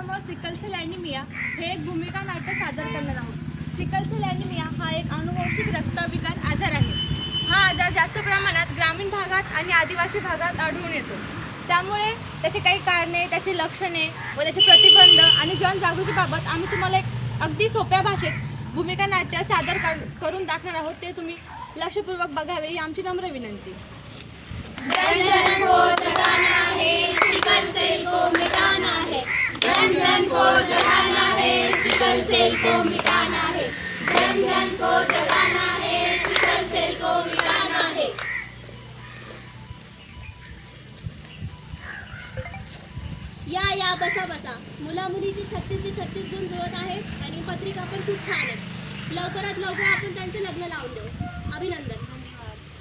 समोर sickle sale anaemia हे एक भूमिका नाट्य सादर करणार आहोत। सिकल सेल ॲनिमिया हा एक अनुवंशिक रक्तविकार आजार आहे। हा आजार जास्त प्रमाणात ग्रामीण भागात आणि आदिवासी भागात आढळून येतो। त्यामुळे त्याचे काही कारणे, त्याची लक्षणे व त्याचे प्रतिबंध आणि जनजागृतीबाबत आम्ही तुम्हाला एक अगदी सोप्या भाषेत भूमिका नाट्य सादर करून दाखवणार आहोत। ते तुम्ही लक्षपूर्वक बघावे ही आमची नम्र विनंती। जन जन को जगाना है, सिकल सेल को मिटाना है। जन जन को जगाना है, सिकल सेल को मिटाना है। जन जन को जगाना है, सिकल सेल को मिटाना है। या बसा बसा। मुला मुलीची 36 जण जुळत आहेत आणि पत्रिका पण खूप छान आहेत। लवकरात लवकर आपण त्यांचे लग्न लावून देऊ। अभिनंदन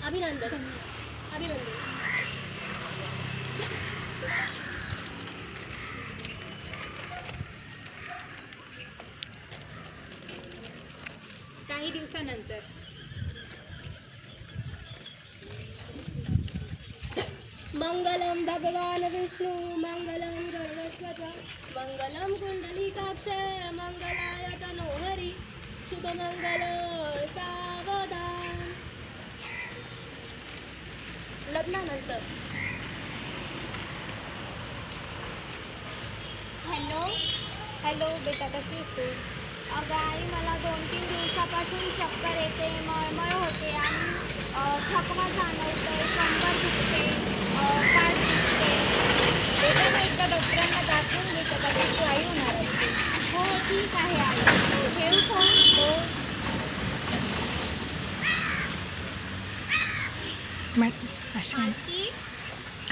अभिनंदन अभिनंदन। काही दिवसानंतर मंगलम भगवान विष्णू मंगलम गरुडध्वज मंगलम कुंडलिकाक्ष मंगलाय तनोहरी शुभ मंगल सावधान। लग्नानंतर हॅलो बेटा, कशी आहेस तू? अगं आई, मला 2-3 दिवसापासून चक्कर येते, मळमळ होते आणि थकवा जाणवतोय, कंबर दुखते, पाठ दुखते। बेटा मी एकदा डॉक्टरांना दाखवून घेते, कधी तू आई होणार आहे। हो ठीक आहे आई, ठेवू फोन? हो।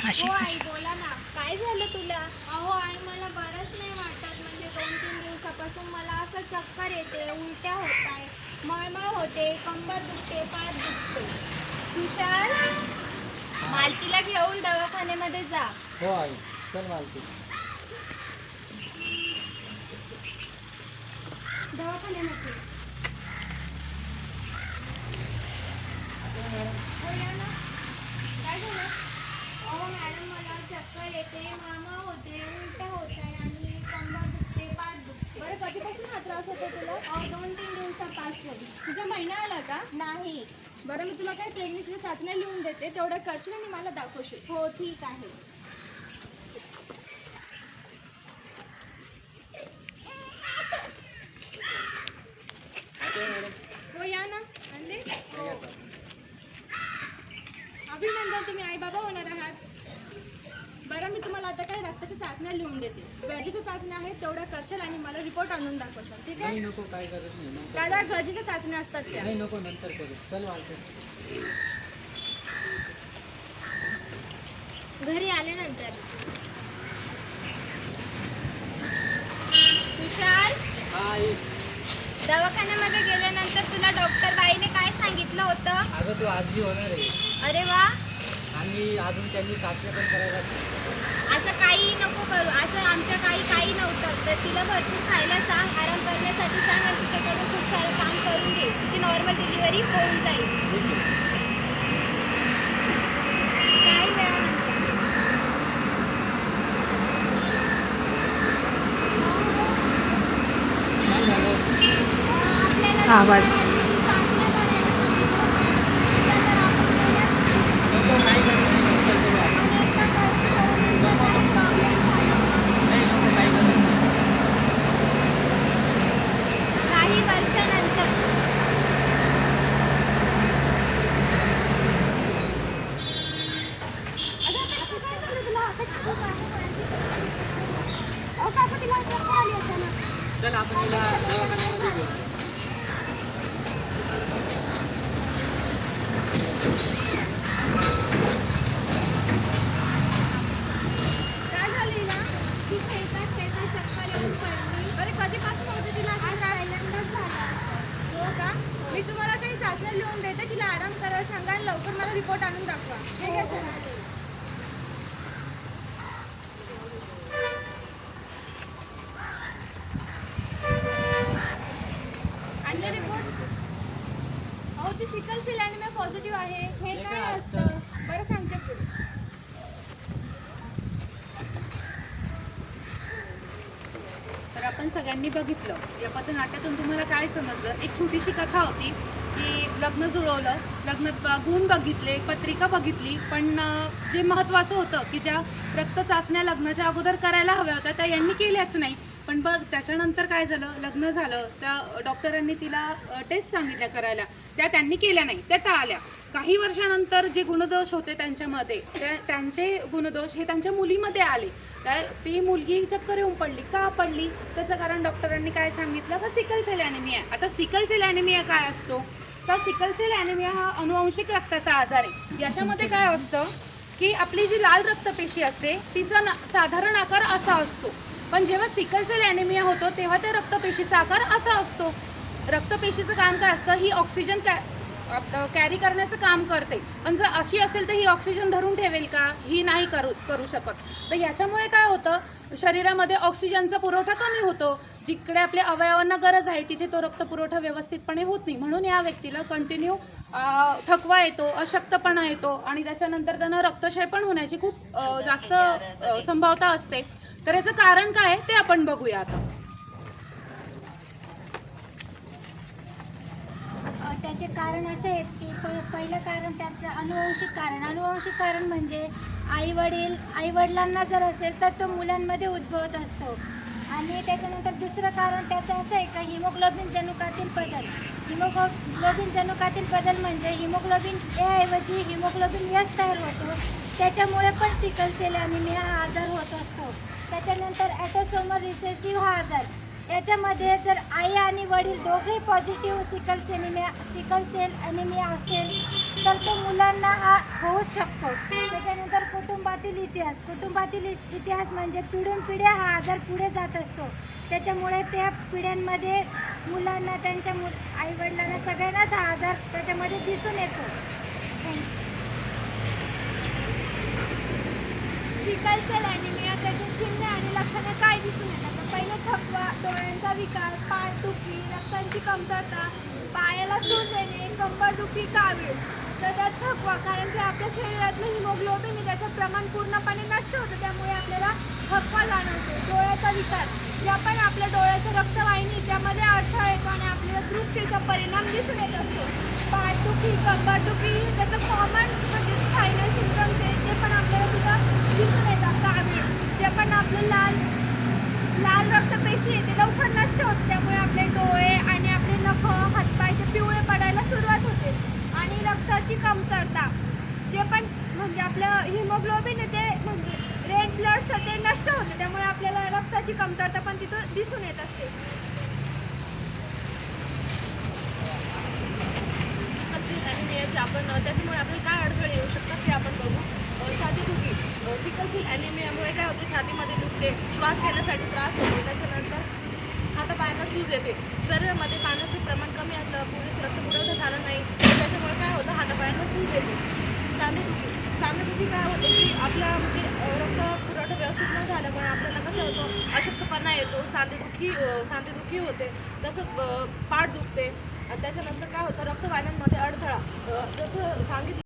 हो आई, बोला ना, काय झालं तुला? अहो आई, मला बरंच नाही वाटत, म्हणजे 2-3 दिवसापासून मला असं चक्कर येते, उलट्या होत आहे, मळमळ होते, कंबर दुखते, पाठ दुखते। तुषार, मालतीला घेऊन दवाखान्यामध्ये जा। हो आई, चल मालती। दवाखान्यामध्ये हो या ना। काय झालं? अहो मॅडम, मला चक्कर येते, मळमळ होते, उलट्या होत आहे आणि कंबर दुखते, पाठ दुखते। बरं, कधीपासून हा त्रास होतो तुला? 2-3 दिवसापासून। तुझा महिना आला का? नाही। बरं, मी तुला काही प्रेग्नेन्सीच्या चाचण्या लिहून देते, तेवढं करशील आणि मला दाखवशील। हो ठीक आहे। हो या ना। आणले? हो। अभिनंदन, तुम्ही आई बाबा होणार आहात। बरं, मी तुम्हाला आता काही रक्ताच्या चाचण्या लिहून देते, गरजेच्या चाचण्या आहेत तेवढ्या करशील आणि मला रिपोर्ट आणून दाखवशील, ठीक आहे? नाही नको, काय गरज नाही, नंतर दादा, गरजेच्या चाचण्या असतात त्या। नाही नको, नंतर करू, चल मालती। घरी आल्यानंतर तुषार, हा आई, दवाखान्यामध्ये गेल्यानंतर तुला डॉक्टर बाईने काय सांगितलं होतं? अगं तू आजी होणार आहे अरे वा, आणि अजून त्यांनी चाचण्या पण करायला लागल्या। असं काही नको करू, असं आमच्या काही नव्हतं। तर तिला भरपूर खायला सांग, आराम करण्यासाठी सांग आणि तिच्याकडे खूप सारं काम करून घे, तिची नॉर्मल डिलिव्हरी होऊन जाईल। काही वेळानंतर काय झालं? आपल्याला आवाज चाचण्या करायला नको, काय गरज नाही, नंतर करू आपण। नाही नको, काय गरज नाही। काही वर्षानंतर चल आपण हिला दवाखान्यामध्ये घेऊ। काय झालं हिला? ती खेळता चक्कर येऊन पडली। बरं, कधीपासून होते तिला असं त्रास? पहिल्यांदाच झाला। हो का? मी तुम्हाला काही चाचण्या लिहून देते, तिला आराम करायला सांगा आणि लवकर मला रिपोर्ट आणून दाखवा, ठीक आहे सर? आणले रिपोर्ट? अहो, ती सिकल सेल ॲनिमिया पॉझिटिव्ह आहे। हे काय असतं? बरं, सांगते पुढे। आपण सगळ्यांनी बघितलं. या पथनाट्यातून तुम्हाला काय समजलं? एक छोटीशी कथा होती की लग्न जुळवलं, लग्नात गुण बघितले, पत्रिका बघितली, पण जे महत्त्वाचं होतं की ज्या रक्त चाचण्या लग्नाच्या अगोदर करायला हव्या होत्या त्या यांनी केल्याच नाही. पण बघ त्याच्यानंतर काय झालं, लग्न झालं, त्या डॉक्टरांनी तिला टेस्ट सांगितल्या करायला, त्या त्यांनी केल्या नाही, त्या टाळल्या. काही वर्षानंतर जे गुणदोष होते त्यांच्यामध्ये, त्यांचे गुणदोष हे त्यांच्या मुलीमध्ये आले. ती मुलगी चक्कर येऊन पडली. का पडली? त्याचं कारण डॉक्टरांनी काय सांगितलं का सिकल सेल ॲनिमिया. आता सिकल सेल ॲनिमिया काय असतो? तर सिकल सेल ॲनिमिया हा अनुवांशिक रक्ताचा आजार आहे. याच्यामध्ये काय असतं की आपली जी लाल रक्तपेशी असते तिचा साधारण आकार असा असतो, पण जेव्हा सिकल सेल ॲनिमिया होतो तेव्हा त्या रक्तपेशीचा आकार असा असतो. रक्तपेशीचं काम काय असतं? ही ऑक्सिजन कॅरी करण्याचं काम करते, पण जर अशी असेल तर ही ऑक्सिजन धरून ठेवेल का? ही नाही करू शकत. तर याच्यामुळे काय होतं, शरीरामध्ये ऑक्सिजनचा पुरवठा कमी होतो. जिकडे आपल्या अवयवांना गरज आहे तिथे तो रक्त पुरवठा व्यवस्थितपणे होत नाही. म्हणून या व्यक्तीला कंटिन्यू थकवा येतो, अशक्तपणा येतो आणि त्याच्यानंतर त्यांना रक्तक्षय पण होण्याची खूप जास्त संभाव्यता असते. तर याचं कारण काय आहे ते आपण बघूया आता. त्याचे कारण असे आहेत की पहिलं कारण त्याचं अनुवांशिक कारण म्हणजे आईवडिलांना जर असेल तर तो मुलांमध्ये उद्भवत असतो. आणि त्याच्यानंतर दुसरं कारण त्याचं असं आहे का हिमोग्लोबिन जनुकातील बदल म्हणजे हिमोग्लोबिन ए ऐवजी हिमोग्लोबिन एस तयार होतो. त्याच्यामुळे पण सिकल सेल ॲनिमिया हा आजार होत असतो. त्याच्यानंतर ॲटोसोमल रिसेसिव्ह हा आजार, याच्यामध्ये जर आई आणि वडील दोघेही पॉझिटिव्ह सिकल सेल ॲनिमिया असेल तर तो मुलांना हा होऊच शकतो. त्याच्यानंतर कुटुंबातील इतिहास म्हणजे पिढ्या हा आजार पुढे जात असतो. त्याच्यामुळे त्या पिढ्यांमध्ये मुलांना त्यांच्या आईवडिलांना सगळ्यांनाच हा आजार त्याच्यामध्ये दिसून येतो. सिकल सेल ॲनिमिया त्याचे चिन्ह आणि लक्षणे काय दिसून येतात? तर पहिले थकवा, डोळ्यांचा विकार, पाठदुखी, रक्ताची कमतरता, पायाला सूज येणे, कंबरदुखी, कावीळ. तर त्यात थकवा, कारण की आपल्या शरीरातलं हिमोग्लोबिन आहे त्याचं प्रमाण पूर्णपणे नष्ट होतं, त्यामुळे आपल्याला थकवा जाणवतो. डोळ्याचा विकार, ज्या पण आपल्या डोळ्याच्या रक्तवाहिनी त्यामध्ये अडथळा येतो आणि आपल्याला दृष्टीचा परिणाम दिसून येत असतो. पाठदुखी, कंबरदुखी त्याचं कॉमन म्हणजे फायनल सिम्पटम्स आहे ते पण आपल्याला तिथं दिसून येतात. कावीळ, जे पण आपलं लाल रक्तपेशी आहे ते लवकर नष्ट होते, त्यामुळे आपले डोळे आणि आपले नखं, हातपाय ते पिवळे पडायला सुरुवात होते. आणि रक्ताची कमतरता, जे पण म्हणजे आपलं हिमोग्लोबिन आहे ते म्हणजे रेड ब्लड ते नष्ट होते, त्यामुळे आपल्याला रक्ताची कमतरता पण तिथं दिसून येत असते. आपण त्याच्यामुळे आपल्याला काय अडथळे येऊ शकतात ते आपण बघू. छातीदुखी, सिकल सेल ॲनिमियामुळे काय होते, छातीमध्ये दुखते, श्वास घेण्यासाठी त्रास होतो, त्याच्यानंतर हातापायांना सूज येते, शरीरामध्ये पाण्याचं प्रमाण कमी असलं, पुरेसे रक्तपुरवठा झाला नाही तर त्याच्यामुळे काय होतं, हातापायांना सूज येते. सांधेदुखी काय होते की आपला म्हणजे रक्त पुरवठा व्यवस्थित न झाल्यामुळे आपल्याला कसं होतं, अशक्तपणा येतो, सांधेदुखी होते, तसंच पाठ दुखते. त्याच्यानंतर काय होतं, रक्तवाहिन्यांमध्ये अडथळा, जसं सांगितलं